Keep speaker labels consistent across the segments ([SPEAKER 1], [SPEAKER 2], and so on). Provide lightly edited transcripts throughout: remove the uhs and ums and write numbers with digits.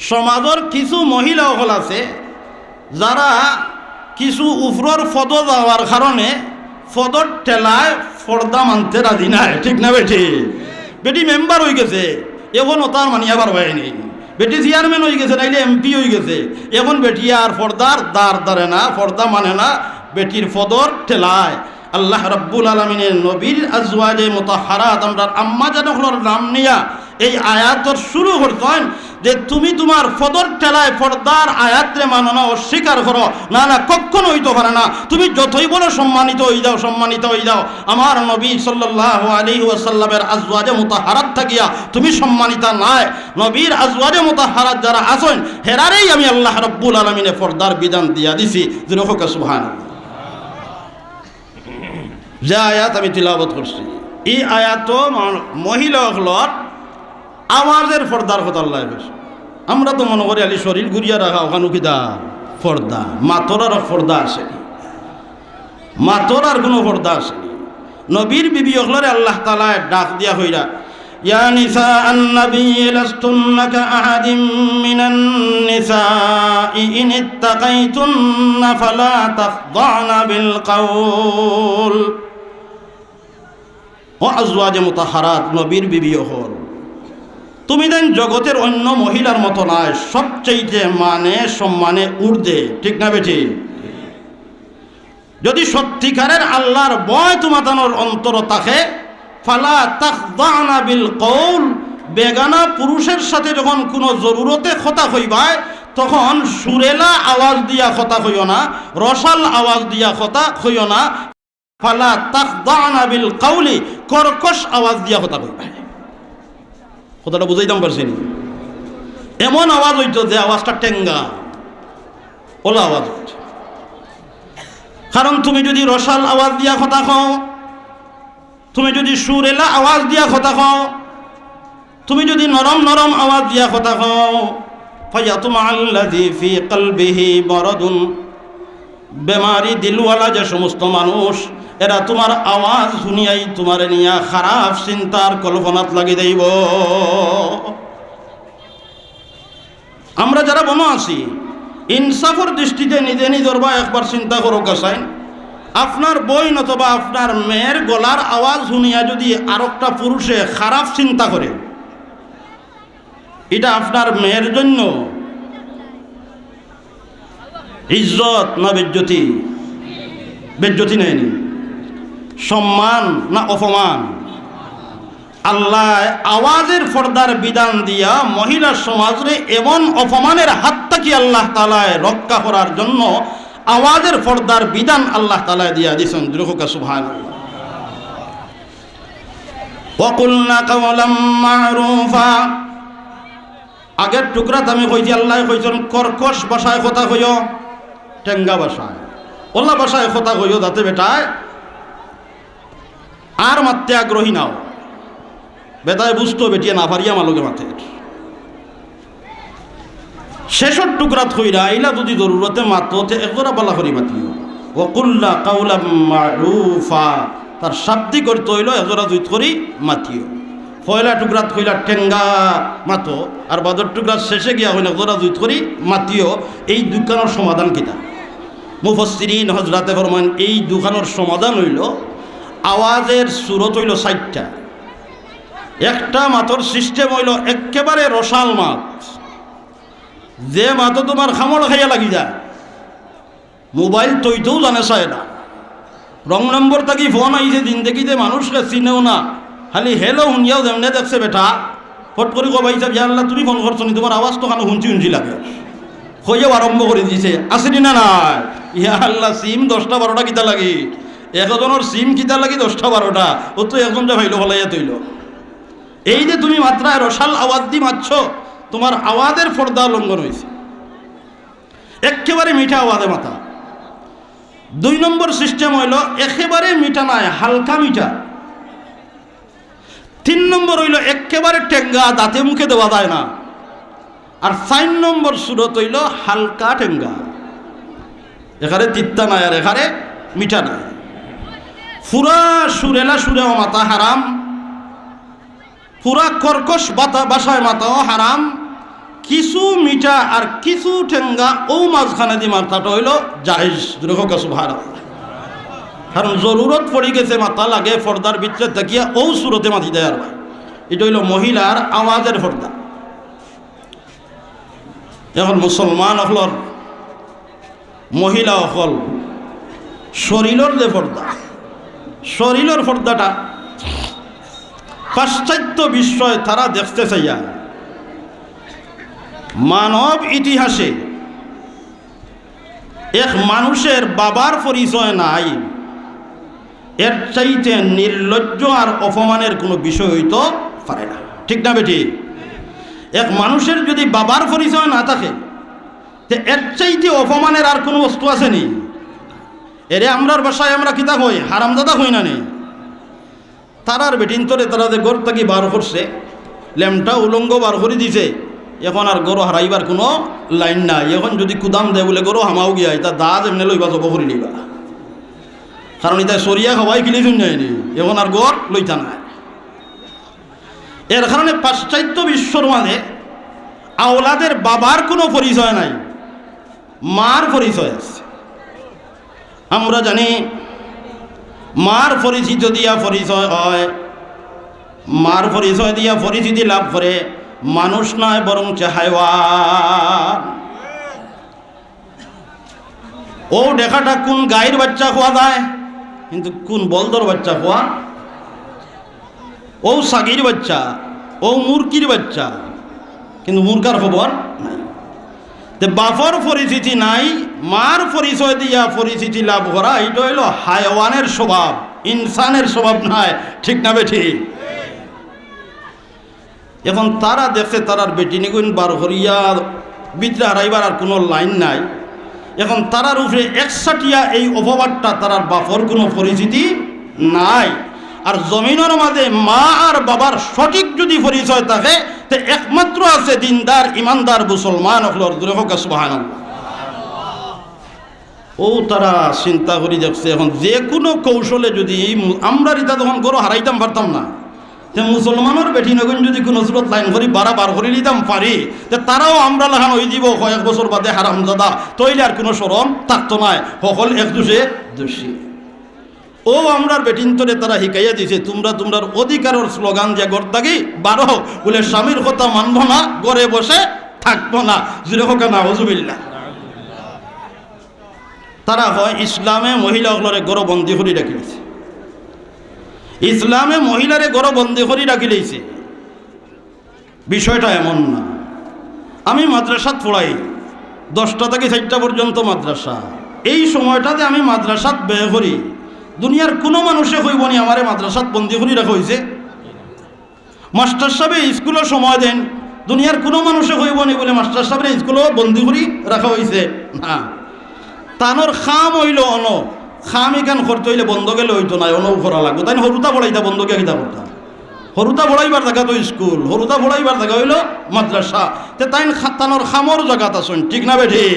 [SPEAKER 1] সমাজের কিছু মহিলা হল আছে যারা কিছু উফরর ফদ যাওয়ার কারণে ফদর ঠেলায় ফর্দা মানতে রাজি নাই, ঠিক না বেটি? বেটি মেম্বার হয়ে গেছে, এখন তার মানিয়া বার হয়নি। বেটি চেয়ারম্যান হয়ে গেছে, নাইলে এমপি হয়ে গেছে, এখন বেটি আর ফর্দার দাঁড় দাঁড়ে না, ফর্দা মানে না, বেটির ফদর ঠেলায়। আল্লাহ রাব্বুল আলামিনের নবীর আজওয়াজে মুতাহহারাত আমরা আম্মা জানগুলোর নাম নিয়া এই আয়াতর শুরু করতেন যে তুমি তোমার ফদর ঠেলায় ফর্দার আয়াতরে মানো না, অস্বীকার করো না, না কখনো হইতে পারে না। তুমি যতই বলো সম্মানিত হয়ে যাও, সম্মানিত হয়ে যাও, আমার নবী সাল্লাল্লাহু আলাইহি ওয়াসাল্লামের আজওয়াজে মুতাহহারাত থাকিয়া তুমি সম্মানিতা নাই। নবীর আজওয়াজে মুতাহহারাত যারা আছেন হেরারেই আমি আল্লাহ রাব্বুল আলামিনে ফর্দার বিধান দিয়া দিছি। যেরকম সুবহানাল্লাহ। যে আয়াত আমি তিলাওয়াত করছি, এই আয়াত মহিলাগুলোর আওয়াজের ফর্দার কথা আল্লাহ বলছে। আমরা তো মনে করি আলি শরীর ঘুরিয়া রাখা ওখানে কিদা ফর্দা, মাতরার ফর্দা আসেনি, মাতরার কোনো ফর্দা আসেনি। নবীর বিবি ওগুলোরে আল্লাহ তাআলা ডাক দিয়া হইরা ইয়া নিসা আন-নবী লাস্তুন্না কাআহাদিম মিনান নিসাই ইন ইত্তাকাইতুন্না ফালা তাখদানা বিল কাউল। ও আজওয়াজে মুতাহহারাত, নবীর বিবি হল, তুমি দেন জগতের অন্য মহিলার মতো নয়, সবচেয়ে মানে সম্মানে ঊর্ধ্বে, ঠিক না বেটি? যদি সত্যিকারের আল্লাহর ভয় তোমাদের অন্তর থাকে, ফালা তাখদানা বিল কওল, বেগানা পুরুষের সাথে যখন কোনো জরুরতে কথা কইবায় তখন সুরেলা আওয়াজ দিয়া কথা কইও না, রসাল আওয়াজ দিয়া কথা কইও না। ফালা তাখদানা বিল কওলি, কর্কশ আওয়াজ দিয়া কথা কইবায়। কথাটা বুঝাইতাম পারছি নি? এমন আওয়াজ হইতো যে আওয়াজটা টেঙ্গা ওলা আওয়াজ হইতো। কারণ তুমি যদি রসাল আওয়াজ দিয়া কথা কও, তুমি যদি সুরেলা আওয়াজ দিয়া কথা কও, তুমি যদি নরম নরম আওয়াজ দিয়া কথা কও, ফায়াতুমা আল্লাযী ফী কলবিহি মারাদুন, বেমারি দিলওয়ালা যে সমস্ত মানুষ, এরা তোমার আওয়াজ শুনিয়াই তোমার নিয়া খারাপ চিন্তার কল্পনাত লাগি দেব। আমরা যারা বনো আছি, ইনসাফের দৃষ্টিতে নিজে নিজের বা একবার চিন্তা করো কাছাই, আপনার বই নতবা আপনার মেয়ের গলার আওয়াজ শুনিয়া যদি আর একটা পুরুষে খারাপ চিন্তা করে, এটা আপনার মেয়ের জন্য ইজ্জত না বেজ্জতি? বেজ্জতি নেয়নি, সম্মান না অপমান? আল্লাহ আওয়াজের ফর্দার বিধান দিয়া মহিলা সমাজে এমন অপমানের হাত থেকে আল্লাহ তাআলায় রক্ষা করার জন্য আওয়াজের ফর্দার বিধান আল্লাহ তাআলা দিয়া দিয়েছেন। দ্রুহকা সুবহানাল্লাহ। ওয়াকুলনা কাওলাম মা'রুফা, আগের টুকরাত আমি কইছি আল্লাহ কইছেন কর্কশ ভাষায় কথা কইও, টেঙ্গা ভাষায়, ওলা ভাষায় কথা কইও, যাতে বেটায় আর মারতে আগ্রহী নাও, বেটায় বুঝতো বেটিয়া না পারিয়া মালকে মাথে। শেষর টুকরাত হইরা আইলা যদি জরুরতে মাততে একজোড়া বলা করি মাতিও। ওয়াকুল্লা কাওলাম মা'রুফা, তার শাব্দিক অর্থ হইল একজোড়া দুই করি মাতিও। পয়লা টুকরাত হইলা টেঙ্গা মাতো, আর বাদর টুকরাত শেষে গিয়া হইল একজোড়া দুই করি মাতিও। এই দুখানোর সমাধান কিতা? মুফাসসিরিন হযরতে ফরমান এই দুখানোর সমাধান হইল আওয়াজের সুরত হইল ৬০টা। একটা মাতর সিস্টেম হইল একেবারে রসাল মাত, যে মাতো তোমার খামড় খাইয়া লাগি যায়, মোবাইল তৈতেও জানে চায় না, রং নম্বর থাকি ফোন আইছে দিন দেখিতে মানুষকে চিনেও না, খালি হেলো শুনিয়াও যেমনে দেখছে বেটা ফট করে কবাই যাব, ইয়া আল্লাহ তুমি ফোন করছো নি, তোমার আওয়াজ তো খানো শুনছি লাগে, হইয়াও আরম্ভ করে দিয়েছে, আসেনি না নাই? ইয়া আল্লাহ সিম 10টা 12টা কিতা লাগি, একজনের সিম কিতা লাগি 10টা 12টা, ও তো একজন যে ভাইলো ফলাইয়া তৈল। এই যে তুমি মাত্রায় রসাল আওয়াজ দি মারছ, তোমার আওয়াজের পর্দা লঙ্ঘন হয়েছে, একেবারে মিঠা আওয়াজে মাথা। 2 নম্বর সিস্টেম হইল একেবারে মিঠা নাই, হালকা মিঠা। 3 নম্বর হইল একেবারে টেঙ্গা, দাঁতে মুখে দেওয়া যায় না। আর 4 নম্বর সুরত হইল হালকা টেঙ্গা, এখানে তিত্তা নাই আর এখানে মিঠা নাই। পুরা সুরেলা সুরেও মাথা হারাম, পুরা কর্কশ বাসায় মাথাও হারাম, কিছু মিঠা আর কিছু ঠেঙ্গা ও মাঝখানে দি মাথাটা হইল জায়েজ। সুবহানাল্লাহ। কারণ জরুরত পড়ি গেছে মাথা লাগে পর্দার ভিতরে তাকিয়া ও সুরতে মাতি দেয়। আর ভাই এটা হইল মহিলার আওয়াজের পর্দা। এখন মুসলমান হলর মহিলা হল শরীরের যে পর্দা, শরীরের পর্দাটা পাশ্চাত্য বিশ্বয় তারা দেখতে চাইয়া মানব ইতিহাসে এক মানুষের বাবার পরিচয় নাই এর চাইতে নির্লজ্জ আর অপমানের কোনো বিষয় হইতে পারে না। ঠিক না বেটি? এক মানুষের যদি বাবার পরিচয় না থাকে তো এর চাইতে অপমানের আর কোনো বস্তু আছে নি? এরে আমরার বাসায় আমরা কিতা কই? হারামজাদা কই না নে? তারার বেটিন তোরে তারা যে গড় থাকি বার করছে, ল্যাম্পটা উলঙ্গ বার করে দিছে, এখন আর গরু হারাইবার কোনো লাইন নাই। এখন যদি কুদাম দেয় বলে গরু হামাও গিয়া এটা দাঁত এমনি লইবা জব করে নিবা, কারণ এটা সরিয়া খাওয়াই ফিলি শুন যায়নি, এখন আর গড় লইতা নাই। এর কারণে পাশ্চাত্য বিশ্বর মাঝে আওলাদের বাবার কোনো পরিচয় নাই, মার পরিচয় আছে। আমরা জানি মার পরিচিত দিয়া পরিচয় হয়, মার পরিচয় দিয়া পরিচিতি লাভ করে মানুষ নয় বরং হায়ওয়ান। ও দেখাটা কোন গায়ের বাচ্চা খোয়া যায়, কিন্তু কোন বলদর বাচ্চা খোয়া, ও সাগির বাচ্চা, ও মুরগির বাচ্চা, কিন্তু মুরগার খবর নাই। বাপর পরিচিতি নাই, মার পরিচয় দিয়া পরিচিতি লাভ করা এটা হইল হায়ওয়ানের স্বভাব, ইনসানের স্বভাব নাই। ঠিক না বেঠি? এখন তারা দেখছে তারার বেটি নিগুন বার করিয়া বিদ্রা হারাইবার আর কোনো লাইন নাই। এখন তারার উপরে একসাটিয়া এই অপবাদটা তারার বাপর কোনো পরিচিতি নাই। আর জমিনের মাঝে মা আর বাবার সঠিক যদি পরিচয় থাকে তো একমাত্র আছে দিনদার ইমানদার মুসলমান হলর। সুবহানাল্লাহ। ও তারা চিন্তা করি দেখছে এখন যে কোনো কৌশলে যদি আমরা রিতা তখন গরু হারাইতাম পারতাম না, তে মুসলমানের বেটি নগুন যদি কোনো সুরত লাইন করি বার করে নিতাম পারি, তে তারাও আমরা লাগান হয়ে দিব কয়েক বছর বাদে হারামজাদা, তৈলে আর কোনো শরম থাকতো নাই, সকল এক দোষে দোষী। ও আমরার বেটিন্তরে তারা শিকাইয়া দিছে তোমরার অধিকারের স্লোগান যে গড় থাকি বারো বলে স্বামীর কথা মানব না, গড়ে বসে থাকবো না। জুড়ে হোক না হুজুবিল্লাহ। তারা হয় ইসলামে মহিলাগুলোরে গড় বন্দি করে রাখিছে, ইসলামে মহিলারে গড় বন্দি করে রাখি লইছে। বিষয়টা এমন না। আমি মাদ্রাসাত পড়াই 10টা থেকে 4টা পর্যন্ত মাদ্রাসা। এই সময়টাতে আমি মাদ্রাসাত ব্যয় করি, দুনিয়ার কোনো মানুষে কইব নি আমারে মাদ্রাসাত বন্দি করে রাখা হয়েছে। মাস্টার সাহেব স্কুলে সময় দেন, দুনিয়ার কোনো মানুষে কইব নি বলে মাস্টার সাহেবের স্কুলেও বন্দি করে রাখা হয়েছে না। তানোর খাম হইল অন খাম এখান করতে হইলে বন্ধ গেলে হইতো না, অনও করা লাগবে। তাই হরুতা বড়াইতা বন্ধকে কিতা করতাম, হরুতা বড়াইবার জায়গা তো স্কুল, হরুতা বড়াইবার জায়গা হইল মাদ্রাসা। তে তাই তানোর খামর জায়গাত আসুন। ঠিক না বেঠি?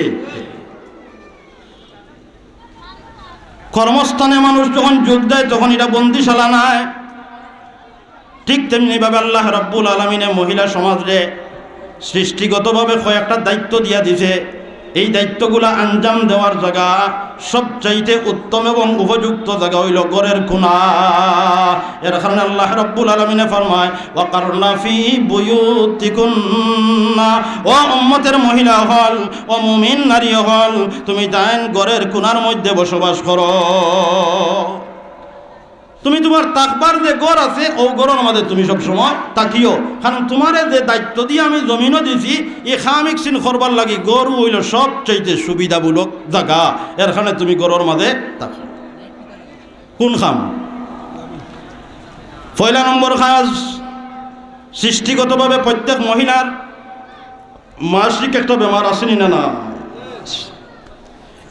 [SPEAKER 1] কর্মস্থানে মানুষ যখন যোগ দেয় তখন এটা বন্দিশালা নাই। ঠিক তেমনিভাবে আল্লাহ রাব্বুল আলামিনে মহিলা সমাজে সৃষ্টিগতভাবে কয়েকটা দায়িত্ব দিয়া দিছে। এই দায়িত্বগুলো আঞ্জাম দেওয়ার জায়গা সবচাইতে উত্তম এবং উপযুক্ত জায়গা হইল ঘরের কোণা। এর কারণে আল্লাহ রাব্বুল আলামিনে ফরমায় ওয়াকারনা ফি বুয়ুতিকুন্না, ও উম্মতের মহিলা হল, ও মুমিন নারী হল, তুমি তাইন ঘরের কোণার মধ্যে বসবাস করো। তুমি তোমার তাকবার যে গড় আছে ও গড়ের মধ্যে তুমি সবসময় তাকিও, কারণ তোমার যে দায়িত্ব দিয়ে আমি জমিনও দিছি এই খামিক সিন করবার লাগি গরু হইল সবচাইতে সুবিধামূলক জায়গা। এর কারণে তুমি গড়ের মাঝে তাকো। কোন খাম? পয়লা নম্বর কাজ, সৃষ্টিগতভাবে প্রত্যেক মহিলার মাসিক একটা বেমার আসেনি না? না,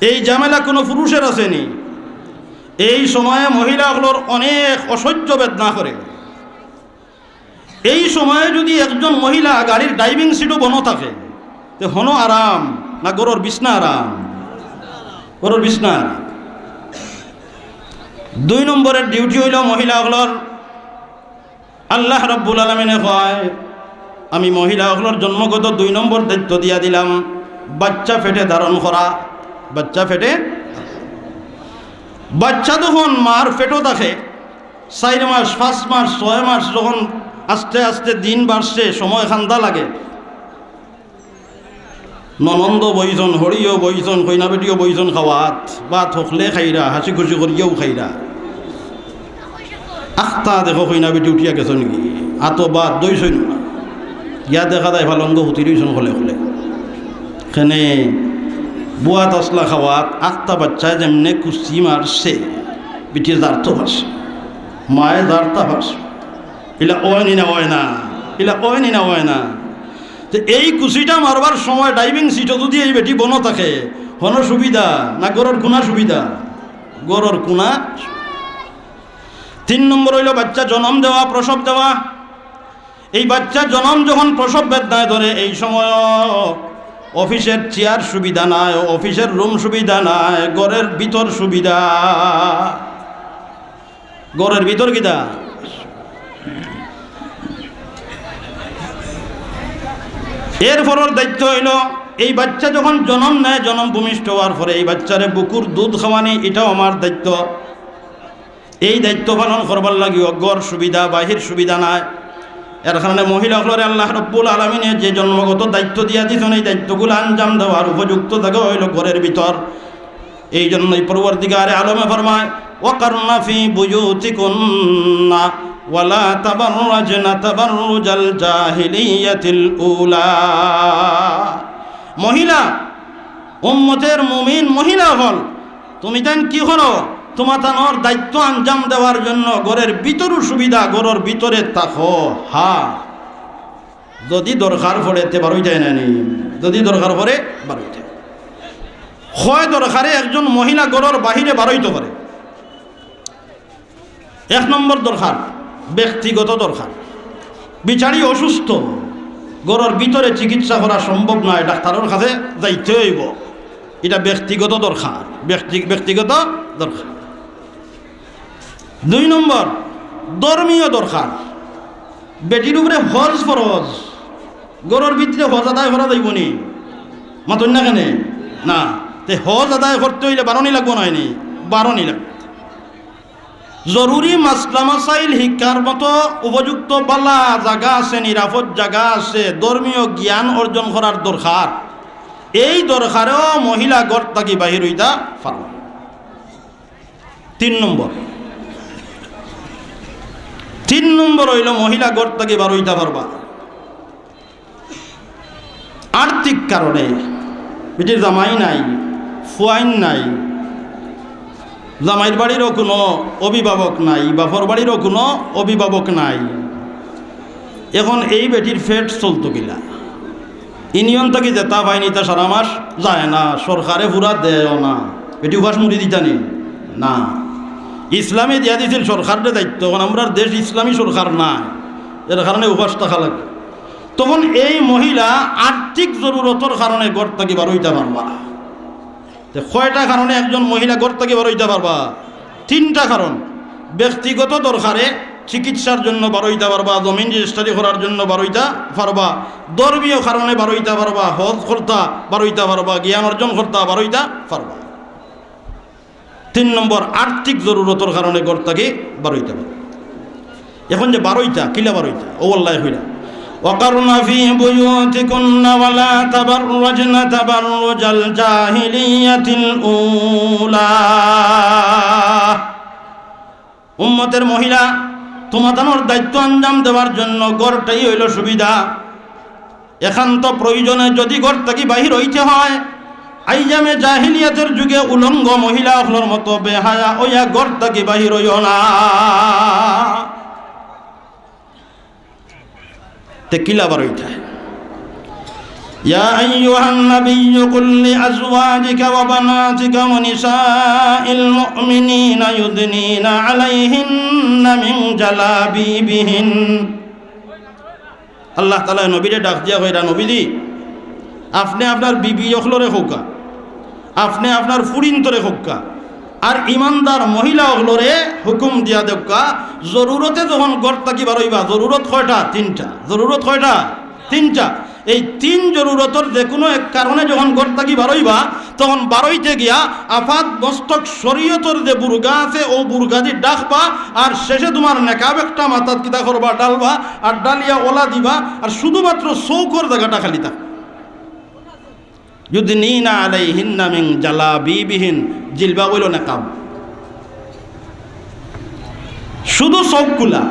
[SPEAKER 1] এই ঝামেলা কোনো পুরুষের আসেনি। এই সময়ে মহিলাগুলোর অনেক অসহ্য বেদনা করে। এই সময়ে যদি একজন মহিলা গাড়ির ড্রাইভিং সিটও বনো থাকে তো হনো আরাম না গরুর বিছনা আরাম? গরুর বিছনা আরাম। 2 নম্বরের ডিউটি হইল মহিলাগুলোর আল্লাহ রাব্বুল আলামিনে কয় আমি মহিলাগুলোর জন্মগত 2 নম্বর দায়িত্ব দিয়া দিলাম, বাচ্চা পেটে ধারণ করা। বাচ্চা যখন মার পেটও থাকে 4 মাস 5 মাস 6 মাস, যখন আস্তে আস্তে দিন বাড়ছে, সময় খান্দা লাগে, ননন্দ বইজন, হরিও বইজন, কইনা বেটিও বইজন খাওয়াত, ভাত হকলে খাইরা, হাসি খুশি করিয়াও খাইরা। আখতা দেখো কইনা বেটি উঠিয়া গেছ নাকি, আতো বাদ দইছই না, গিয়া দেখা যায় ভালঙ্গ হুতি রইছন হলে হলে। এখানে বুয়া তসলা খাওয়াত আখতা বাচ্চায় যেমনে কুস্তি মারছে, বেটি জারতো ভাসে, মায়ে জারতা ভাসে, এলা ওয়নি না হয় না, এলা ওয়নি না হয় না। তো এই কুচিটা মারবার সময় ড্রাইভিং সিটও যদি এই বেটি বনো থাকে, হন সুবিধা না গরর কোনা সুবিধা? গরর কোনা। 3 নম্বর হইল বাচ্চা জন্ম দেওয়া, প্রসব দেওয়া। এই বাচ্চা জন্ম যখন প্রসব বেদনায় ধরে, এই সময় অফিসের চেয়ার সুবিধা নাই, অফিসের রুম সুবিধা নাই, ঘরের ভিতর সুবিধা। ঘরের ভিতর কিদা? এরপরের দায়িত্ব হইল এই বাচ্চা যখন জন্ম নেয়, জন্ম ভূমিষ্ঠ হওয়ার পরে এই বাচ্চারে বুকুর দুধ খাওয়ানি, এটাও আমার দায়িত্ব। এই দায়িত্ব পালন করবার লাগিও ঘর সুবিধা, বাহির সুবিধা নাই। এর কারণে মহিলাগুলোরে আল্লাহ রব্বুল আলামিনে যে জন্মগত দায়িত্ব দিয়া দিয়েছেন, এই দায়িত্বগুলো আঞ্জাম দেওয়ার উপযুক্ত জায়গা হইল ঘরের ভিতর। এই জন্যই পরবর্তীকারে আলমে ফরমায়, ওয়াকারনা ফি বুয়ুতিকুন্না ওয়ালা তাবাররাজনা তাবাররুজাল জাহিলিয়াতিল উলা। মহিলা, উম্মতের মুমিন মহিলা হল, তুমি তান কি করো? তোমার তানোর দায়িত্ব আঞ্জাম দেওয়ার জন্য ঘরের ভিতরও সুবিধা, ঘরের ভিতরে থাকো। যদি দরকার পড়ে তে বারোই যায় না, যদি দরকার পড়ে বারোই যায়। হয় দরকারে একজন মহিলা ঘরের বাহিরে বারোইতে পারে। 1 নম্বর দরকার ব্যক্তিগত দরকার। বিচারি অসুস্থ, ঘরের ভিতরে চিকিৎসা করা সম্ভব নয়, ডাক্তারের কাছে যাইতে হইব, এটা ব্যক্তিগত দরকার, ব্যক্তিগত দরকার। 2 নম্বর ধর্মীয় দরকার। বেটির উপরে হজ ফরজ, ঘরের ভিতরে হজ আদায় করা যাইব নি? মাতন না কেন না, তে হজ আদায় করতে হইলে বারণই লাগবো নয়নি, বারণই লাগবে। জরুরি মাসলা মাসাইল শিক্ষার মতো উপযুক্ত বালা জায়গা আছে, নিরাপদ জায়গা আছে, ধর্মীয় জ্ঞান অর্জন করার দরকার। এই দরকারেও মহিলা ঘর থাকি বাহির হইতা পারবে। 3 নম্বর হইল মহিলা ঘর থাকি বার হইতা পারবা আর্থিক কারণে। বেটির জামাই নাই, ফুয়াইন নাই, জামাইয়ের বাড়িরও কোনো অভিভাবক নাই, বাপর বাড়িরও কোনো অভিভাবক নাই। এখন এই বেটির ফেট চলতো কিলা? ইউনিয়ন থেকে যেতা পায়নি, তা সারা মাস যায় না, সরকারে পুরা দেয়ও না, বেটি উপাস মুড়ি দিতানি না। ইসলামে দিয়া দিয়েছিল সরকারের দায়িত্ব, এখন আমরা দেশ ইসলামী সরকার না, এর কারণে উপাস থাকা লাগে। তখন এই মহিলা আর্থিক জরুরতর কারণে ঘর থেকে বার হইতে পারবা। কয়টা কারণে একজন মহিলা ঘর থেকে বার হইতে পারবা? 3টা কারণ। ব্যক্তিগত দরকারে চিকিৎসার জন্য বার হইতে পারবা, জমিন রেজিস্ট্রি করার জন্য বার হইতে পারবা, ধর্মীয় কারণে বার হইতে পারবা, হজ করতা বার হইতে পারবা, জ্ঞান অর্জন করতা বার হইতে পারবা। 3 নম্বর আর্থিক জরুরতর কারণে ঘর থেকে বার হইতে পারবা। এখন যে বার হইতা কিলা বার হইতা, ও আল্লাহ হইলা وقرن في بيوتكن ولا تبرجن تبرج الجاهلية الأولى। উম্মতের মহিলা, তোমাদের দায়িত্ব আঞ্জাম দেওয়ার জন্য ঘরটাই হইল সুবিধা। একান্ত প্রয়োজনে যদি ঘর থেকে বাহির হইতে হয়, আইজামে জাহিলিয়াতের যুগে উলঙ্গ মহিলা হলোর মতো বেহায়া ওইয়া ঘর থেকে বাহির হইও না। কিলা বার হইতে ইয়া আইয়ুহান নাবিয়্যু কুল লিআজওয়াজিকা ওয়া বানাতিকা ওয়া নিসাইল মুমিনিনা ইউদনিনা আলাইহিন্না মিন জালাবিবিহিন। আল্লাহ তাআলা নবীরে ডাক দিয়া কইরা, নবীজি আপনি আপনার বিবি হলরে হোকা, আপনি আপনার ফুরিন্তরে হোকা, আর ইমানদার মহিলা হলরে হুকুম দিয়া দেখা, জরুরতে যখন ঘর থাকি বার হইবা, জরুরত কয়টা? 3টা। জরুরত কয়টা? তিনটা। এই তিন জরুরতর যে কোনো এক কারণে যখন ঘর থাকি বারইবা তখন বারইতে গিয়া আফাত মস্তক শরীয়তর যে বুর্গা আছে ও বুর্গা দি ডাকবা, আর শেষে তোমার নেকাব একটা মাথাত কিতা করবা ডালবা, আর ডালিয়া ওলা দিবা, আর শুধুমাত্র চৌকর জায়গাটা খালি থাক। ইউদনিনা আলাইহিন্না মিন জালাবিবিহিন, জিলবা হইল নেকাব, শুধু চৌকগুলা,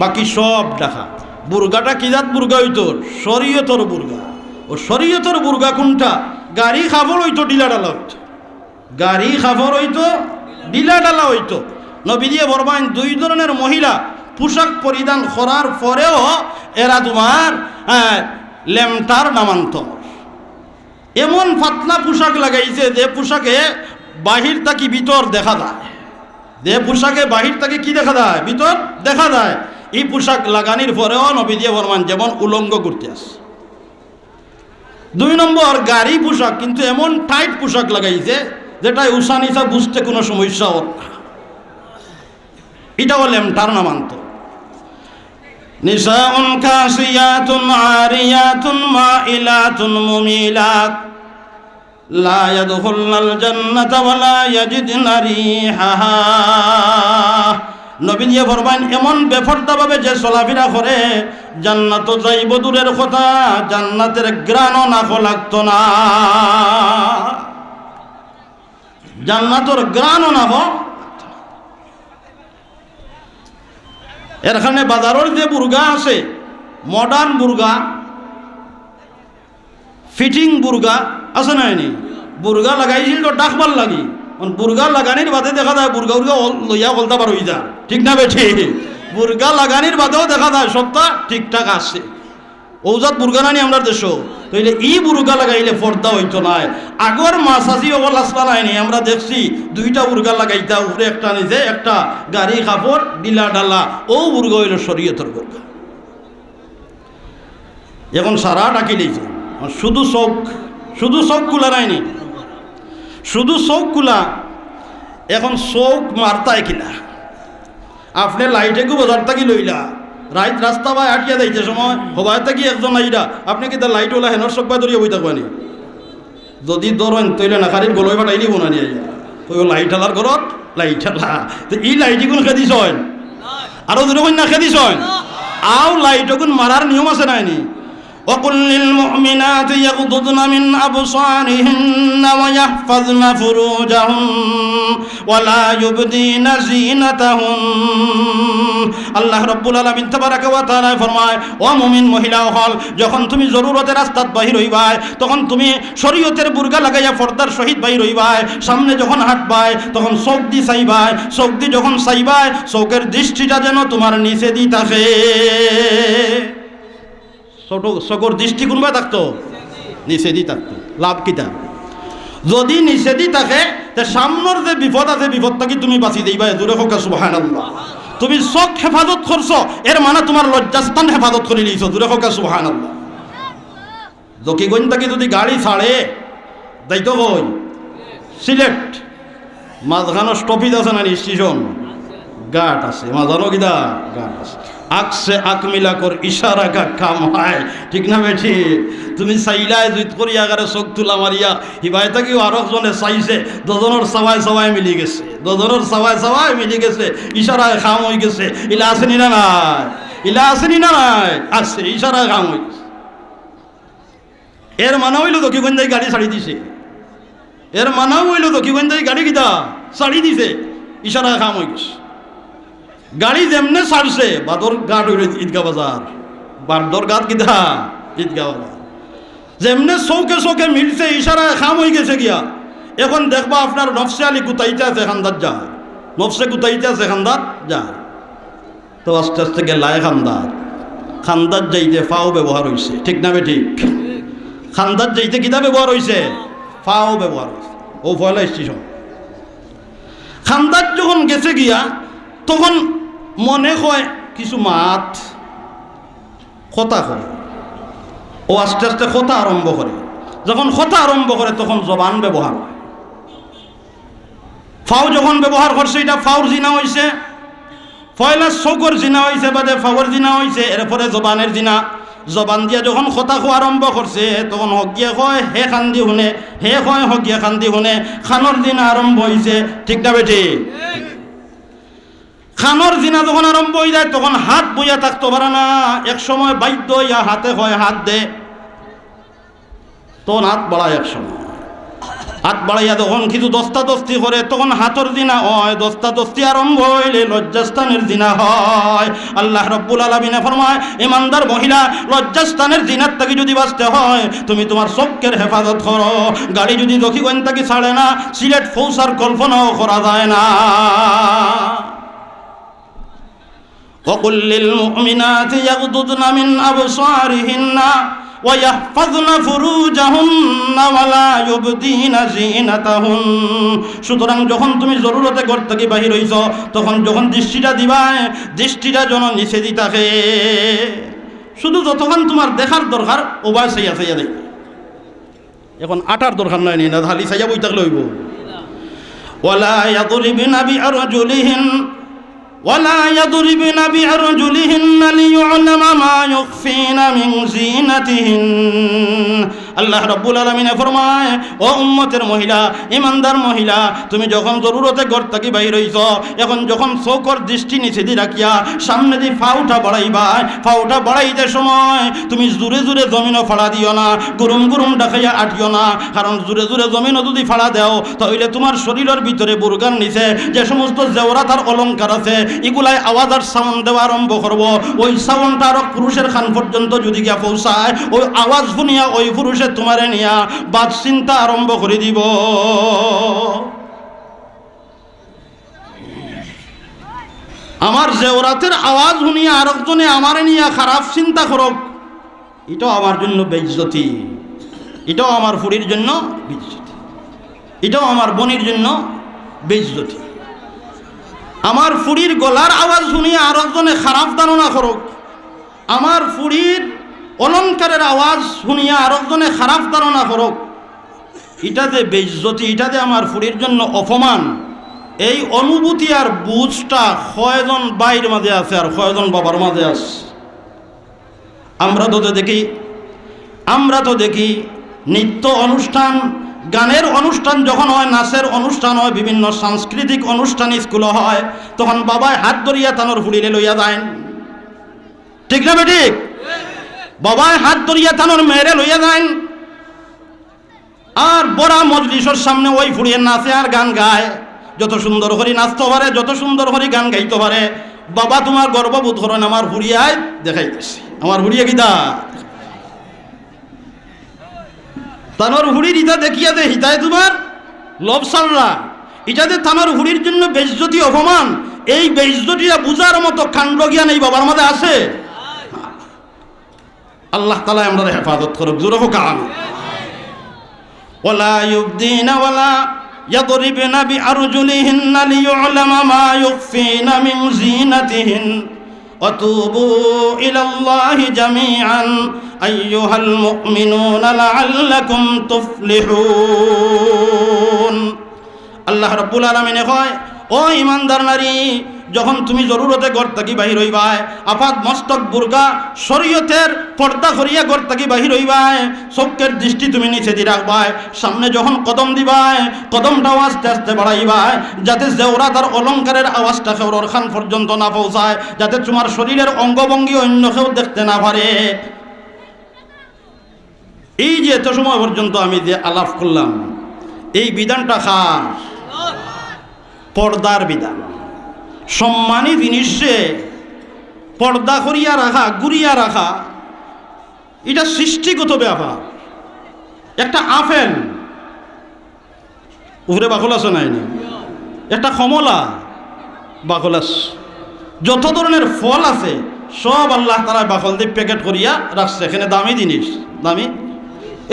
[SPEAKER 1] বাকি সব দেখা। বুর্গাটা কি জাত বুর্গা হইতো? শরীয়তর বুর্গা। ও শরীয়তর বুর্গা কোনটা? গাড়ি খাফর হইতো ডিলা ডালা হইতো, গাড়ি খাফর হইতো ডিলা ডালা হইতো। নবী দিয়ে বরবাইন দুই ধরনের মহিলা পোশাক পরিধান করার পরেও এরা তোমার লেমটার নামান্ত এমন পাতলা পোশাক লাগাইছে যে পোশাকে বাহির থাকি ভিতর দেখা যায়, যে পোশাকে বাহির থেকে কি দেখা যায়? ভিতর দেখা যায়। এই পোশাক লাগানির পরেও নবী দিয়ে বরমান যেমন উলঙ্গ করতে আসে। দুই নম্বর, গাড়ি পোশাক, কিন্তু এমন টাইট পোশাক লাগাইছে যেটা উষা নিশা বুঝতে কোনো সমস্যা হত না। এটাও লেমটার নামান্ত। নিসাউন কাসিয়াতুন আরিয়াতুন মাইলাতুন মুমিলাত লা ইয়াদখুলনাল জান্নাতা ওয়া লা ইয়াজিদনা রিহাহা। নবী দিয়ে ফরমান এমন বেফরদাভাবে যে চলাফেরা করে জান্নাত যাইব দূরের কথা, জান্নাতের গ্রাণও নাকো লাগতো না, জান্নাতের গ্রাণও নাকো। এখানে বাজারের যে বুর্গা আছে, মডার্ন বুর্গা, ফিটিং বুর্গা আছে না, এনে বুর্গা লাগাইছিল তো ডাকবার লাগি, বুর্গা লাগানির বাদে দেখা যায় বুর্গা উর্গা লইয়া গলতা বার হয়ে যায়, ঠিক না বেঠি? বুর্গা লাগানির বাদেও দেখা যায় সবটা ঠিকঠাক আছে। ঔজাত বুর্গা নানি আমরা দেশ, তাইলে ই বুর্গা লাগাইলে পর্দা হইতো না। আগর মাসাজি ওগল আসবা নাইনি, আমরা দেখছি দুইটা বুর্গা লাগাইতা, উপরে একটা নিচে একটা, গাড়ি কাপড় ডিলা ডালা, ও বুর্গা হইল শরীয়তের বুর্গা। এখন সারা ডাকি দিয়েছে, শুধু চোখ, শুধু চোখ খুলা নাইনি, শুধু চোখ খুলা। এখন চোখ মারতায় কিনা আপনি লাইটে গু বাজার থাকি লইলা, রাইত রাস্তা বা আটিয়া যাইতে সময় হবাই থাকি একজন আইরা, আপনি কি তার লাইট ওলা হেনর সবাই ধরিয়া বই থাকবানি? যদি ধরেন তৈলে না খারির গলই ফাটাই দিব না নিয়ে ওই লাইট আলার ঘরত লাইট আলা, তো এই লাইট গুণ খেদিস হয় আরো দুরকম না খেদিস হয়, আও লাইট গুণ মারার নিয়ম আছে নাইনি? وقل للمؤمنات يغضضن من أبصارهن ويحفظن فروجهن ولا يبدين زينتهن। আল্লাহ রাব্বুল আলামিন তাবারাকা ওয়া তাআলা ফরমায়, ও মুমিন মহিলা হল, যখন তুমি জরুরতের রাস্তাত বাহির হইবাই তখন তুমি শরীয়তের বুর্গা লাগাইয়া পর্দার সহিত বাহির হইবাই। সামনে যখন হাঁটবাই তখন চোখ দি চাইবাই, চোখ দি যখন চাইবাই চোখের দৃষ্টিটা যেন তোমার নিচে দি থাকে। ছোট চোখের দৃষ্টি কোনবা থাকতো? নিচে দি থাকতো। লাভ কিতা? যদি নিচে দি থাকে তে সামনের যে বিপদ আছে বিপদটা কি তুমি বাঁচি দিবা। দূরে হোক সুবহানাল্লাহ। তুমি চোখ হেফাজত করছো এর মানে তোমার লজ্জাস্থান হেফাজত করে নিয়েছো। দূরে হোক সুবহানাল্লাহ। জকিগঞ্জ থেকে যদি গাড়ি ছাড়ে দায়িত্ব কই সিলেট মাঝখানো স্টপিজ আছে না স্টেশন, ঘাট আছে মাঝানো কিদা ঘাট আছে, আকসে আক মিলা কর ইশারা কা কাম হয়, ঠিক না বেঠি? তুমি চাইলাই জুইত করি আগারে চোখ তোলা মারিয়া হিবাই থাকি আরো জনে চাইছে, দুজনের সবাই সবাই মিলি গেছে, দুজনের সবাই সবাই মিলি গেছে, ইশারায় খাম হয়ে গেছে। ইলা আসেনি না নাই? ইলা আসেনি না নাই? আছে, ইশারায় খাম হয়ে গেছে। এর মানা হইল তো কি গঞ্জাই গাড়ি ছাড়ি দিছে, এর মানাও হইল তো কি গঞ্জাই গাড়ি কিতা ছাড়ি দিছে, ইশারায় খাম হয়ে গেছে। গাড়ি যেমনে ছাড়ছে বাদর ঘাট হইল ঈদগাহ বাজার, বাদর ঘাট কিতা ঈদগাহ বাজার, যেমনে চৌকে চৌকে মিলছে ইশারায় খাম হয়ে গেছে গিয়া। এখন দেখবা আপনার নফসে আলী গুতাইতে আছে খান্দাত যায়, নফসে গুতাইতে আছে খান্দাত যায়, তো আস্তে আস্তে গেলায় খান্দাত, খান্দাত যাইতে ফাও ব্যবহার হয়েছে, ঠিক না বে ঠিক? খান্দাত যাইতে কিতা ব্যবহার হয়েছে? ফাও ব্যবহার হয়েছে। ও ফয়লা স্টেশন খান্দাত যখন গেছে গিয়া তখন মনে হয় কিছু মাত কথা করে, ও আস্তে আস্তে কথা আরম্ভ করে। যখন কথা আরম্ভ করে তখন জবান ব্যবহার হয়। ফাও যখন ব্যবহার করছে এটা ফাউর জিনা হয়েছে, ফয়লা চৌকর জিনা হয়েছে, বাদে ফাওয়ার জিনা হয়েছে, এরপরে জবানের জিনা। জবান দিয়া যখন কথা খোয়া আরম্ভ করছে তখন হগিয়া কয় হে খান্দি শুনে, হে কয় হগিয়া খান্দি শুনে। খানোর দিন আরম্ভ হয়েছে, ঠিক না বেটি? খানোর জিনা যখন আরম্ভ হয়ে যায় তখন হাত বইয়া থাকতে পারে না, এক সময় বাধ্য হইয়া হাতে হয় হাত দে, তখন হাত বাড়ায়। এক সময় হাত বাড়াইয়া যখন কিছু দস্তাদস্তি করে তখন হাতর দিনা হয়, দস্তাদস্তি আরম্ভ হইলে লজ্জাস্থানের দিনা হয়। আল্লাহ রব্বুল আলামিনে ফরমায় ইমানদার মহিলা লজ্জাস্থানের দিনার থেকে যদি বাঁচতে হয় তুমি তোমার চোখের হেফাজত করো। গাড়ি যদি দক্ষিণ থেকে ছাড়ে না, সিলেট ফৌসার কল্পনাও করা যায় না। وقل للمؤمنات يغضضن من أبصارهن ويحفظن فروجهن ولا يبدين زينتهن। সুতরাং যখন তুমি জরুরতে ঘর থেকে বাহির হইছ তখন যখন দৃষ্টিটা দিবা, দৃষ্টিটা যেন নিচে দি থাকে। শুধু যতক্ষণ তোমার দেখার দরকার ওবায় সাইয়া সাইয়া দেখবে। এখন আটার দরকার নয়, না খালি সাইয়া বই থাকলে হইব। ওয়ালা ইয়াদরিবনা বিআরজুলিহিন ولا يضربن بأرجلهن ليعلم ما يخفين من زينتهن। আল্লাহ রাব্বুল আলামিন ফরমায় ও উম্মতের মহিলা, ইমানদার মহিলা, তুমি যখন জরুরতে ঘর থেকে বাইর হইছ, এখন যখন চোখের দৃষ্টি নিচে দি রাখিয়া সামনে দিয়ে ফাউটা বাড়াইবা, ফাউটা বাড়াইতে সময় তুমি জোরে জোরে জমিনও ফাড়া দিও না, গুরুম গুরুম ডাকাইয়া আটিও না। কারণ জোরে জোরে জমিনও যদি ফাড়া দাও তাহলে তোমার শরীরের ভিতরে বুরগার নিচে যে সমস্ত জেওরাত আর অলঙ্কার আছে এগুলাই আওয়াজ আর সাউন্ড দেওয়া আরম্ভ করবো। ওই সাউন্ডটা আরো পুরুষের খান পর্যন্ত যদি গিয়া পৌঁছায়, ওই আওয়াজ শুনিয়া ওই পুরুষের তোমারে নিয়া বাদ চিন্তা আরম্ভ করে দিব। আমার জেওরাতের আওয়াজ শুনিয়া আরেকজনে আমারে নিয়া খারাপ চিন্তা করক, এটাও আমার জন্য বেইজ্জতি, এটাও আমার ফুরির জন্য বেইজ্জতি, এটাও আমার বোনের জন্য বেইজ্জতি। আমার ফুরির গলার আওয়াজ শুনিয়া আরেকজনে খারাপ ধারণা করক, আমার ফুরির অলঙ্কারের আওয়াজ শুনিয়া আরেকজনে খারাপ ধারণা করক, এটা যে বেইজ্জতি, এটা যে আমার ফুরির জন্য অপমান। এই অনুভূতি আর বুঝটা কয়জন বাইর মাঝে আছে আর কয়জন বাবার মাঝে আছে? আমরা তো দেখি নৃত্য অনুষ্ঠান, গানের অনুষ্ঠান যখন হয়, নাচের অনুষ্ঠান হয়, বিভিন্ন সাংস্কৃতিক অনুষ্ঠান স্কুলে হয়, তখন বাবায় হাত ধরিয়া তানোর ফুড়িলে লইয়া যায়, ঠিক না বেঠিক? বাবায় হাত ধরিয়া তানোর মেয়েরে লইয়া যায়, আর বড়া মজলিসের সামনে ওই ফুড়িয়ে নাচে আর গান গায়। যত সুন্দর করে নাচতে পারে, যত সুন্দর করে গান গাইতে পারে, বাবা তোমার গর্ববোধ করেন আমার ফুড়িয়ায় দেখাইতেছি, আমার ফুড়িয়া কিতা তানোর হুড়ির ইটা দেখিয়া দে হিতায় তোমার লবসালরা, ইটাতে তানোর হুড়ির জন্য বেইজ্জতি অপমান। এই বেইজ্জতিটা বুঝার মতো কাণ্ড জ্ঞান এই বাবার মধ্যে আছে? আল্লাহ তাআলা আমরা হেফাজত করুক, জোরে হোক আমিন। ওয়ালা ইউবদিনা ওয়ালা ইয়াদরিবনা বিআরজুলিহিন্না লিয়ু'লামা মা ইউখফিনা মিন যিনাতিহিন وتوبوا إلى الله جميعا أيها المؤمنون لعلكم تفلحون। আল্লাহ রাব্বুল আলামিন কয় ও ইমানদার নারী, যখন তুমি জরুরতে ঘর থেকে বাহির হইবাই, আপাত মস্তক বুরকা শরীয়তের পর্দা করিয়া ঘর থেকে বাহির হইবাই, চোখের দৃষ্টি তুমি নিচে দিয়ে রাখবাই, সামনে যখন কদম দিবাই কদমটাও আস্তে আস্তে বাড়াইবাই, যাতে জেওরাত আর অলঙ্কারের আওয়াজটা কেউর খান পর্যন্ত না পৌঁছায়, যাতে তোমার শরীরের অঙ্গভঙ্গি অন্য কেউ দেখতে না পারে। এই যে এত সময় পর্যন্ত আমি যে আলাপ করলাম, এই বিধানটা খার পর্দার বিধান। সম্মানী জিনিসে পর্দা করিয়া রাখা, গুরিয়া রাখা, এটা সৃষ্টিগত ব্যাপার। একটা আপেল উপরে বাকল আছে নাই, একটা কমলা বাকল আছে, যত ধরনের ফল আছে সব আল্লাহ তাআলা বাকল দিয়ে প্যাকেট করিয়া রাখছে। এখানে দামি জিনিস, দামি।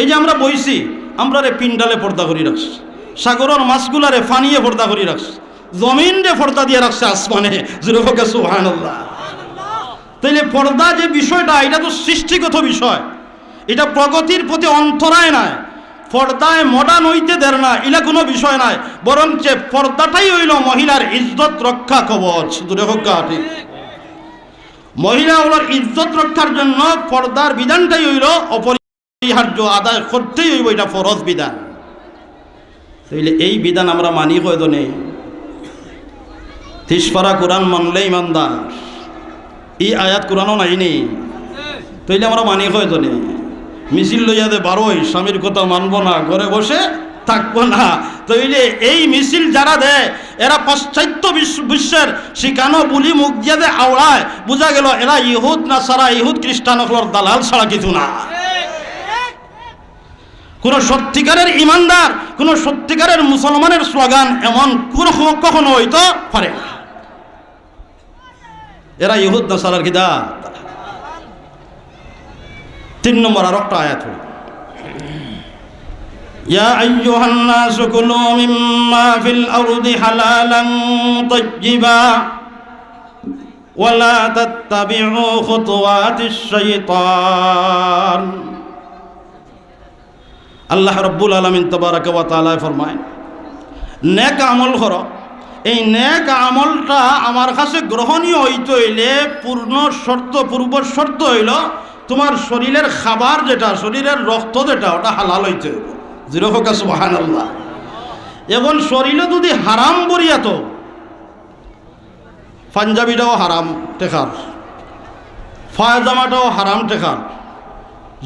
[SPEAKER 1] এই যে আমরা বইছি, আমরা রে পিন্ডালে পর্দা করি রাখছি, সাগরের মাছগুলারে ফানিয়ে পর্দা করি রাখছি, জমিন রে পর্দা দিয়ে রাখছে আসমানে, জুরফকে সুবহানাল্লাহ। তাইলে পর্দা যে বিষয়টা, এটা তো সৃষ্টিগত বিষয়, এটা প্রগতির প্রতি অন্তরায় নাই, পর্দায় মডার্ন হইতে দের না, এটা কোনো বিষয় নাই, বরং যে পর্দাটাই হইল মহিলার ইজ্জত রক্ষা কবচ। জুরফকা ঠিক। মহিলাগুলোর ইজ্জত রক্ষার জন্য পর্দার বিধানটাই হইল অপরিহার্য, আদায় করতেই হইব, এটা ফরজ বিধান। তাইলে এই বিধান আমরা মানি হয়তো নেই। 30 পারা কোরআন মানলে ইমানদার, এই আয়াত কোরআনও নাইনি, তাইলে আমরা মানি হয়তো নেই। মিছিল লইয়া দে বারোই স্বামীর কথা মানব না, ঘরে বসে থাকবো না, তাইলে এই মিছিল যারা দেয় এরা পাশ্চাত্য বিশ্বের শিখানো বুলি মুখ দিয়ে দে আওড়ায়, বোঝা গেল এরা ইহুদ না সারা ইহুদ খ্রিস্টান হলোর দালাল ছাড়া কিছু না। কোন সত্যিকারের ইমানদার, কোন সত্যিকারের মুসলমানের স্লোগান এমন কখনো হইতো পারে না। এরা ইহুদ না সারার কিদা। 3 নম্বর আর একটা আয়াত হল, ইয়া আইয়ুহান নাসু কুলু মিম্মা ফিল আরদি হালালান তাইয়্যিবা ওয়া লা তাত্তাবিউ খুতুওয়াতিশ শাইতান। আল্লাহ রাব্বুল আলামিন তাবারাকা ওয়া তাআলা ফরমায়, নেক আমল করো। এই নেক আমলটা আমার কাছে গ্রহণীয় হইতে হইলে পূর্ব শর্ত হইল তোমার শরীরের খাবার যেটা, শরীরের রক্ত যেটা, ওটা হালাল হইতে হইব। জিরোকা সুবহানাল্লাহ। এখন শরীরে যদি হারাম বরিয়াত, পাঞ্জাবিটাও হারাম টেকার, ফায়জামাটাও হারাম টেকার,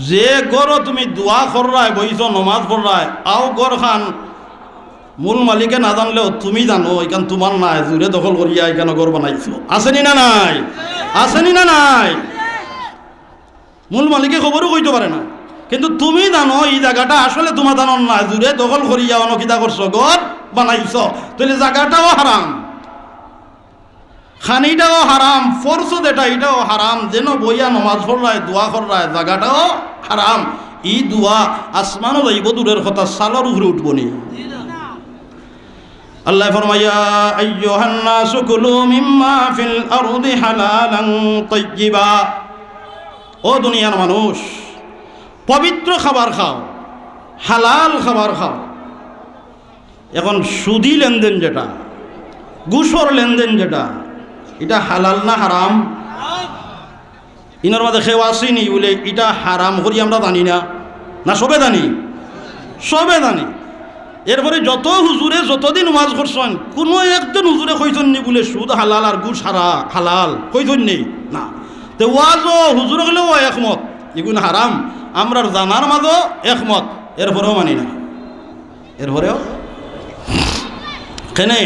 [SPEAKER 1] যে গড় তুমি দোয়া কররায় বইছ নমাজ পড়রায়, আও গড় খান মূল মালিকে না জানলেও তুমি জানো এখান তোমার নাই, জুড়ে দখল করিয়া এখানে গড় বানাইছো, আসেনি না নাই? আসেনি না নাই? মূল মালিকে খবরও কইতে পারে না, কিন্তু তুমি জানো এই জায়গাটা আসলে তোমার জানার না, জুড়ে দখল করিয়া অনকিতা করছো, গড় বানাইছ, তাহলে জায়গাটাও হারাম, খানিটাও হারাম, ফরস যেটা এটাও হারাম, যেন বইয়া নমাজ পড়রায় দোয়া কররায় জায়গাটাও হারাম। ই দোয়া আসমানও যাইব দূরের কথা, সালর উপরে উঠবনি। আল্লাহ ফরমায়া আইয়ুহান নাসু কুলু মিম্মা ফিল আরদি হালালান তাইয়্যিবা। ও দুনিয়ার মানুষ, পবিত্র খাবার খাও, হালাল খাবার খাও। এখন সুদি লেনদেন যেটা, ঘুষর লেনদেন যেটা, এটা হালাল না হারাম? ইনার মাঝে খেয়ে আসিনি বলে এটা হারাম করি আমরা জানি না, না সবে জানি? সবে জানি। এরপরে যত হুজুরে যতদিন ওয়াজ করছেন, কোনো একজন হুজুরে কইছেন নি বলে সুদ হালাল আর ঘুষ হালাল কইছেন নেই না। তো ওয়াজও হুজুর হলেও একমত এগুলো হারাম, আমরার জানার মাঝও একমত, এরপরেও মানি না। এরপরেও কেনে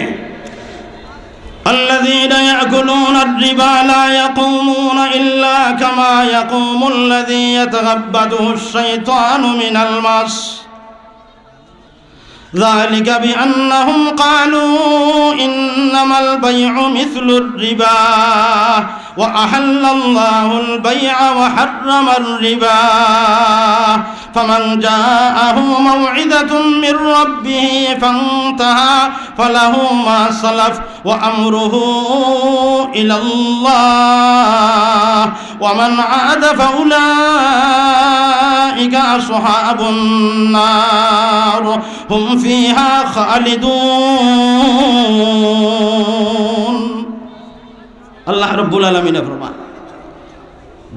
[SPEAKER 1] الذين يأكلون الربا لا يقومون إلا كما يقوم الذي يتخبطه الشيطان من المس ذلك بأنهم قالوا إنما البيع مثل الربا وأحل الله البيع وحرم الربا فمن جاءه موعظة من ربه فانتهى فله ما سلف وأمره إلى الله ومن عاد فأولئك أصحاب النار هم فيها خالدون। আল্লাহ রাব্বুল আলামিন ফরমান,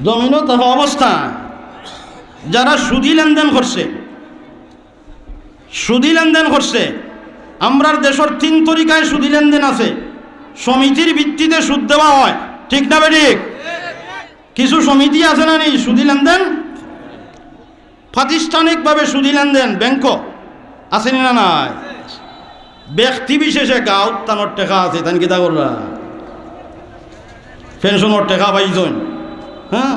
[SPEAKER 1] জমিনও তাহ অবস্থা যারা সুদি লেনদেন করছে, আমরার দেশের 3 তরিকায় সুদি লেনদেন আছে। সমিতির ভিত্তিতে সুদ দেওয়া হয়, ঠিক না বেঠিক? কিছু সমিতি আছে না নেই সুদি লেনদেন? প্রাতিষ্ঠানিকভাবে সুদি লেনদেন ব্যাংক আসেনি না নাই? ব্যক্তি বিশেষে গাঁত তানোর টেকা আছে, তান কিতা কররা পেনশনের টেকা পাইছেন, হ্যাঁ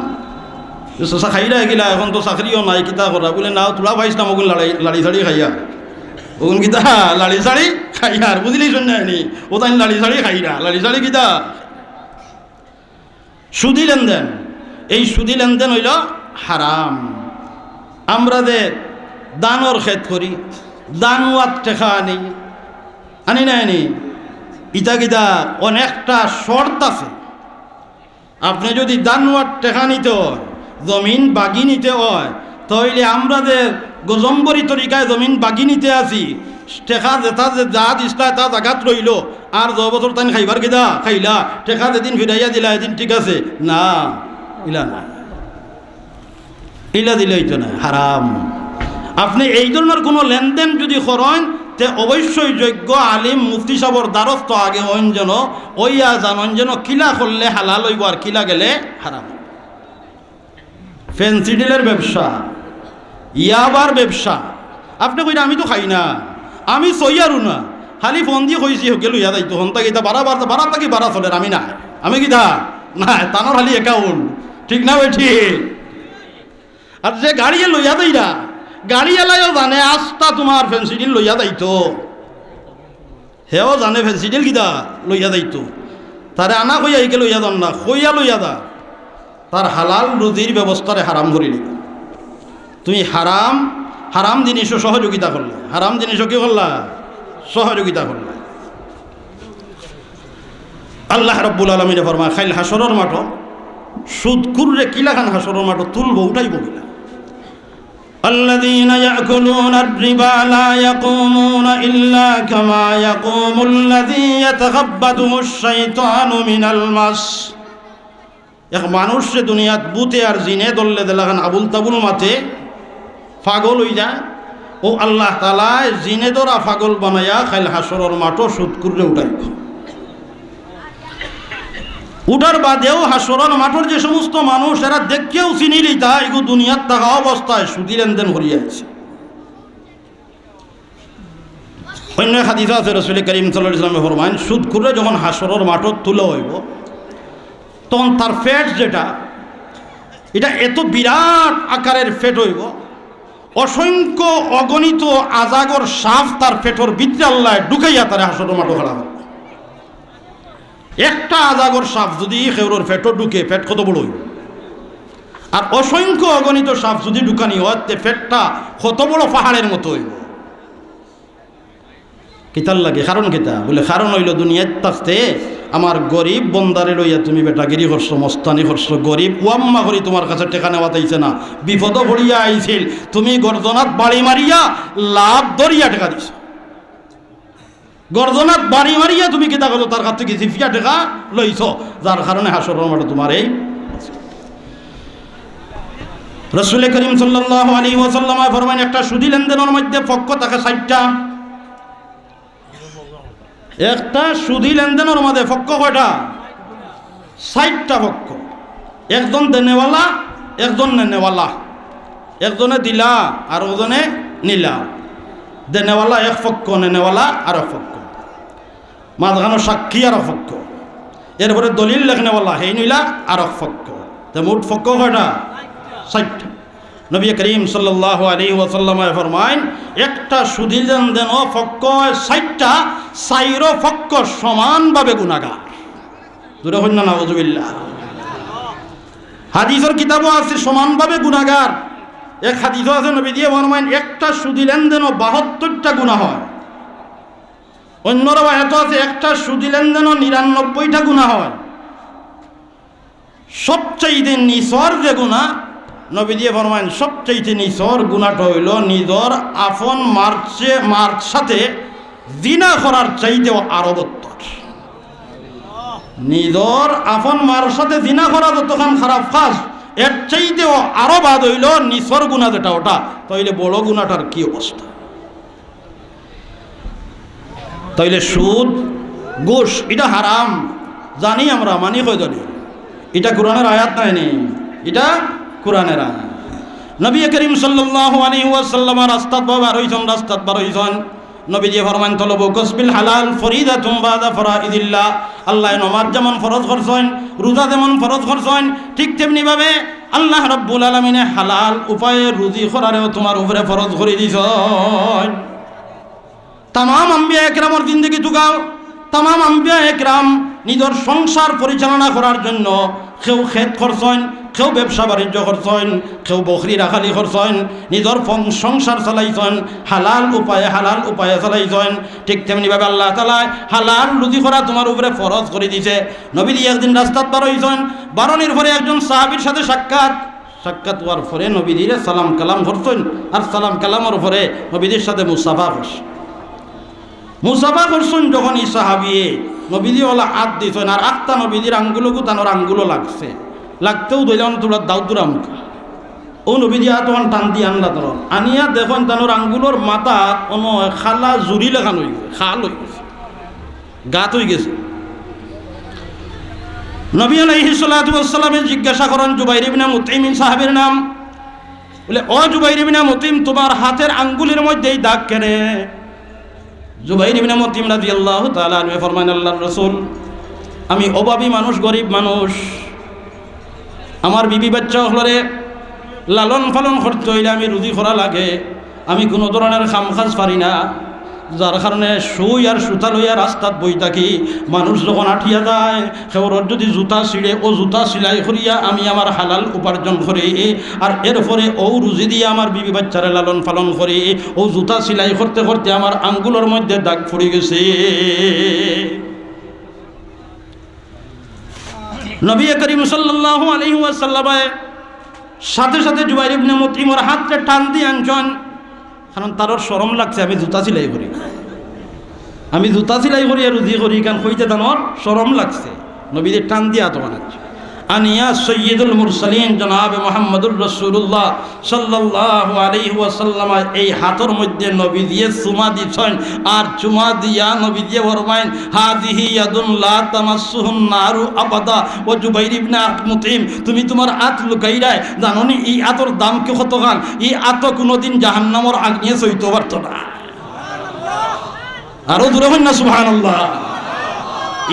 [SPEAKER 1] খাইরা গিলা, এখন তো চাকরিও নাই, কিতা করা বলে না তোলা পাইছিলাম ওগুন লাড়ি ছাড়ি খাইয়া, ওগুন কিতা লাড়ি ছাড়ি খাইয়ার, বুঝলেই শুননি ও তাই লাড়ি ছাড়ি খাইরা, লাড়ি ছাড়ি কিতা সুদি লেনদেন। এই সুদি লেনদেন হইল হারাম। আমরা যে দানর খেত করি, দানুয়াত টেকা আনি না আনি, ইটা কিতা অনেকটা শর্ত আছে। আপনি যদি দানুয়ার টেকা নিতে হয়, জমিন বাগি নিতে হয়, তাহলে আমরা যে গজম্বরী তরিকায় জমিন বাগি নিতে আছি, টেকা যেটা যে যা দিসলা তা জায়গাত রইল, আর 10 বছর তাই খাইবার কিদা খাইলা টেকা যেদিন ফিরাইয়া দিলা এদিন ঠিক আছে না, ইলা না, ইলা দিলেই তো না, হারাম। আপনি এই ধরনের কোনো লেনদেন যদি করেন তে অবশ্যই যোগ্য আলিম মুফতি সাহর দ্বারস্থ আগে হইন যেন ওইয়া জানন যেন কিলা করলে হালাল হইব আর কিলা গেলে হারাম। ফ্যান্সি ডিলের ব্যবসা, ইয়াবার ব্যবসা, আপনি কইনা আমি তো খাই না, আমি সইয়ারও না, খালি ফোন দিয়ে কইছি গেল ইয়া যাইতো হন তাকে বাড়া থাকি বাড়া চলে, আমি না, আমি কি দা না তানোর খালি অ্যাকাউন্ট, ঠিক না ভাই ঠিক। আর যে গাড়িয়ে লইয়া দেই না, গাড়ি এলাইও জানে আস্তা তোমার ফেন্সিডিল লইয়া যাইতো, হেও জানে ফেন্সিডিল কিদা লইয়া যাইতো, তারে আনা কইয়া এইকে লইয়া যান না, কইয়া লইয়া দা, তার হালাল রুজির ব্যবস্থারে হারাম করিলি। তুমি হারাম হারাম জিনিসও সহযোগিতা করলে, হারাম জিনিসও কি করলা সহযোগিতা করলে। আল্লাহ রাব্বুল আলামিনে ফরমায় খাইল হাসরের মাঠ সুদ কুররে কিলাখান হাসরের মাঠ তুলবো উঠাইব কিনা। الذين يأكلون الربا لا يقومون إلا كما يقوم الذي يتخبطه الشيطان من المس। এক মানুষ দুনিয়াত বুতে আর জিনে দললে দেলাখান আবুল তাবুল মাথে পাগল হই যায়, ও আল্লাহ তাআলা জিনে দরা পাগল বানায়া খাইল হাসরের মাঠ সুদ কুররে উঠাইব। উঠার বাদেও হাসরের মাঠের যে সমস্ত মানুষ এরা দেখেও চিনিলি তা এগু দুনিয়ার থাকা অবস্থায় সুদি লেনদেন করিয়া আছে। অন্য হাদিস আছে রাসূল করিম সাল্লাল্লাহু আলাইহি ওয়াসাল্লাম ফরমায়েন সুদ করে যখন হাসরের মাঠত তুলে হইব তখন তার ফেট যেটা এটা এত বিরাট আকারের ফেট হইব, অসংখ্য অগণিত আজাগর সাপ তার ফেটর ভিতরে আল্লাহ ঢুকাইয়া তার হাসরের মাঠ খাড়া হবে। একটা আজাগর সাপ যদি খেউরোর ফেটর ঢুকে ফেট কত বড় হইব, আর অসংখ্য অগণিত সাপ যদি ঢুকানি হয় ফেটটা কত বড় পাহাড়ের মতো হইব। কিতার লাগে কারণ কিতা বলে, কারণ হইল দুনিয়ার থাকতে আমার গরিব বন্দারে লইয়া তুমি বেটাগিরি করছো, মস্তানি করছো, গরিব ওয়াম্মা করি তোমার কাছে টেকা নেওয়া তাইছে না, বিপদ পড়িয়া আইছিল, তুমি গর্জনাত বাড়ি মারিয়া লাভ ধরিয়া টেকা দিছ, গর্জনাত বাড়ি মারিয়া তুমি কিতা করছো তার কাছ থেকে জিফিয়া টেকা লইছ, যার কারণে হাসরের মাঠে তোমার এই। রাসূল করিম সাল্লাল্লাহু আলাইহি ওয়াসাল্লাম ফরমায়েন একটা সুদি লেনদেনের মধ্যে পক্ষ থাকে 60টা। একটা সুদি লেনদেনের মধ্যে পক্ষ কয়টা? 60টা পক্ষ। একজন দেনেওয়ালা, একজন নেনেওয়ালা, একজনে দিলা আর ওজনে নিলা। দেনেওয়ালা এক পক্ষ, নেনেওয়ালা আর এক পক্ষ, মাঝখানো সাক্ষী আর এক পক্ষ, এরপরে দলিল লেখনেওয়ালা সেই নিলা আর এক পক্ষ। তো মোট পক্ষ কয়টা? 60টা। নবী করিম সাল্লাল্লাহু আলাইহি ওয়াসাল্লাম ফরমায়েন একটা সুদি লেনদেন পক্ষ 60টা, 4 পক্ষ সমানভাবে গুনাহগার। দূরে হইন না, নাউযুবিল্লাহ। হাদিসের কিতাবও আছে সমানভাবে গুনাহগার। এক হাদিসও আছে নবী দিয়ে ফরমায়েন একটা সুদি লেনদেন 72টা গুনাহ হয়। অন্য রাওয়ায়াত আছে একটা সুদি লেনদেন 99টা গুনাহ হয়। সবচাইতে নিচর যে গুনাহ নবী দিয়ে ফরমায়েন সবচাইতে নিচর গুনাহটা হইল নিজর আপন মার সাথে জিনা করার চাইতেও আরো বত্তর। নিজর আপন মার সাথে জিনা করা যতক্ষণ খারাপ কাজ, এর চাইতেও আরো বাদ হইল নিচর গুনাহ যেটা, ওটা তাইলে বড় গুনাহটার কি অবস্থা। তাইলে সুদ ঘুষ এটা হারাম জানি আমরা, মানি কই জানি, এটা কোরআনের আয়াত নাই নি, এটা কোরআনের আয়াত। নবী করিম সাল্লাল্লাহু আলাইহি ওয়াসাল্লাম রাস্তাত বার হইছেন, নবী দিয়ে ফরমান তলবু কসবিল হালাল ফরিদাতুম বাদা ফরাইদিল্লাহ। আল্লাহ নামাজ যেমন ফরজ করছেন, রোজা যেমন ফরজ করছেন, ঠিক তেমনি ভাবে আল্লাহ রাব্বুল আলামিনে হালাল উপায়ে রুজি করারেও তোমার উপরে ফরজ করে দিছেন। তামাম আম্বিয়া একরামের জিন্দেগি তুগাও, তামাম আম্বিয়া একরাম নিজের সংসার পরিচালনা করার জন্য কেউ খেত করছেন, কেউ ব্যবসা বাণিজ্য করছেন, কেউ বকরি রাখালি করছেন, নিজের সংসার চালাইছেন হালাল উপায়ে চালাইছেন। ঠিক তেমনিভাবে আল্লাহ তাআলা হালাল রুজি করা তোমার উপরে ফরজ করে দিছে। নবী একদিন রাস্তাত বার হইছেন, বারণের পরে একজন সাহাবীর সাথে সাক্ষাৎ হওয়ার পরে নবীদের সালাম কালাম করছেন, আর সালাম কালামের পরে নবীদের সাথে মুসাফা করছেন। মুসাফা করছেন যখন এই সাহাবিয়ে নবীজি ওলা হাত দিছেন আর আত্মা নবীজির আঙ্গুলকু তানোর আঙ্গুলো লাগছে, লাগতেও দইলাম তোরা দাউদুরাম ও নবীজি তখন টান দিয়ে আনলা তোর আনিয়া দেখুন তানোর আঙ্গুলোর মাথা কোনো খালা জুড়ি লেখান হয়ে গেছে, খাল হয়ে গেছে, গাত হয়ে গেছে। নবী আলাইহিস সালাতু ওয়াস সালামে জিজ্ঞাসা করেন জুবাইর ইবনে মুতঈম সাহাবীর নাম, বলে ও জুবাইর ইবনে মুতঈম তোমার হাতের আঙ্গুলের মধ্যে এই দাগ কেনে? জুবাইর ইবনে মুতঈম রাদিয়াল্লাহু তাআলা আনহু ফরমান আল্লাহর রাসূল আমি অভাবী মানুষ, গরিব মানুষ, আমার বিবি বাচ্চা হলরে লালন পালন করতে হইলে আমি রুজি করা লাগে, আমি কোনো ধরনের কাজ পারি না, যার কারণে শুই আর সুতা লইয়া রাস্তাত বই থাকি। মানুষ যখন আঠিয়া যায় সেওর যদি জুতা ছিঁড়ে ও জুতা সিলাই করিয়া আমি আমার হালাল উপার্জন করি, আর এরপরে ও রুজি দিয়ে আমার বিবি বাচ্চারে লালন পালন করি। ও জুতা সিলাই করতে করতে আমার আঙ্গুলের মধ্যে দাগ পড়ে গেছে। নবী করিম সাল্লাল্লাহু আলাইহি ওয়াসাল্লাম সাথে সাথে জুবাইর ইবনে মুতঈমের হাতটা টান দিয়ে আনছেন, কারণ তার শরম লাগছে আমি জুতা সিলাই করি, আমি জুতা সিলাই করি আর রুজি করি, কারণ হইতে তানোর শরম লাগছে। নবীদের টান দিয়া তো বানাচ্ছে আনিয়া সৈয়দুল মুরসালিন জনাবে মুহাম্মদুর রাসূলুল্লাহ সাল্লাল্লাহু আলাইহি ওয়াসাল্লাম এই হাতের মধ্যে নবী দিয়ে চুমা দিছেন, আর চুমা দিয়া নবী দিয়ে ফরমাইন হাযিহি ইয়াদুন লা তামাসসুহুন নারু আবাদা। ও জুবাইর ইবনে মুতঈম তুমি তোমার হাত লুকাইরাই, জানোনি এই হাতের দাম কি কত গান? এই হাত কোনোদিন জাহান্নামের আগুনে সইতে পারতো না। আরো দূরে হন না সুবহানাল্লাহ।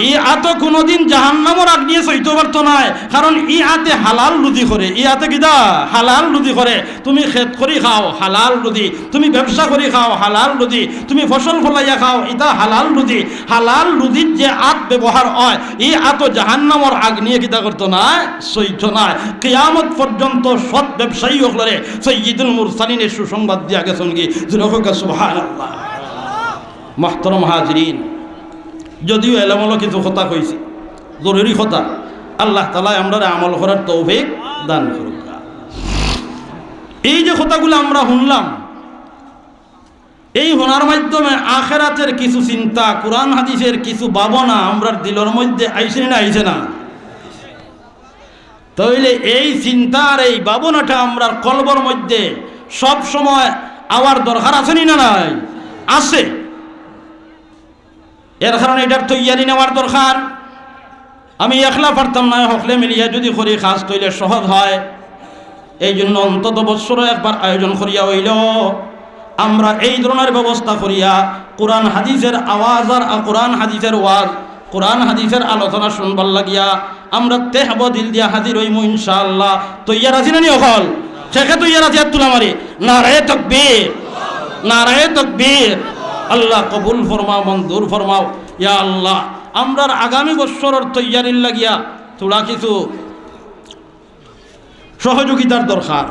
[SPEAKER 1] ই আতো কোনোদিন জাহান্নামের আগ নিয়ে সইতে পারতো না, কারণ ই আতে হালাল রুজি করে। ই আতে কিদা হালাল রুজি করে। তুমি খেত করি খাও হালাল রুজি, তুমি ব্যবসা করি খাও হালাল রুজি, তুমি ফসল ফলাইয়া খাও এটা হালাল রুজি। হালাল রুজির যে আত ব্যবহার হয় ই আতো জাহান্নামের আগ নিয়ে কিতা করতো না, সইতো না। কিয়ামত পর্যন্ত সৎ ব্যবসায়ী হলে সৈয়দুল মুরসালিনের সুসংবাদ দিয়া গেছেন কি সুবহানাল্লাহ। মুহতারাম হাজিরিন, যদিও এলামলো কিছু কথা কইছি, জরুরি কথা, আল্লাহ তাআলা আমরা আমল করার তৌফিক দান করুক। এই যে কথাগুলো আমরা শুনলাম, এই শোনার মাধ্যমে আখিরাতের কিছু চিন্তা, কোরআন হাদিসের কিছু ভাবনা আমরা দিলের মধ্যে আইছে না আইছে না? তাহলে এই চিন্তার এই ভাবনাটা আমরা কলবর মধ্যে সব সময় আওয়ার দরকার আছে না নাই? আছে। এর কারণে এটার তৈয়ারি নেওয়ার দরকার। আমি একলা পারতাম না, হকলে মিলিয়া যদি করি খাস তৈলে সহজ হয়। এই জন্য অন্তত বৎসরে একবার আয়োজন করিয়া হইল আমরা এই ধরনের ব্যবস্থা করিয়া কোরআন হাদিসের আওয়াজ আর কোরআন হাদিসের ওয়াজ, কোরআন হাদিসের আলোচনা শুনবার লাগিয়া আমরা তেহব দিল দিয়া হাজির হইমু ইনশাআল্লাহ। তৈয়ার আছি না নি? অকল শেখে তৈয়ার আছি? আর তুলা মারি নারায়ে তাকবীর, নারায়ে তাকবীর। আল্লাহ কবুল ফরমাও, মঞ্জুর ফরমাও ইয়া আল্লাহ। আমরার আগামী বৎসরের তৈয়ারির লাগিয়া তোরা কিছু সহযোগিতার দরকার।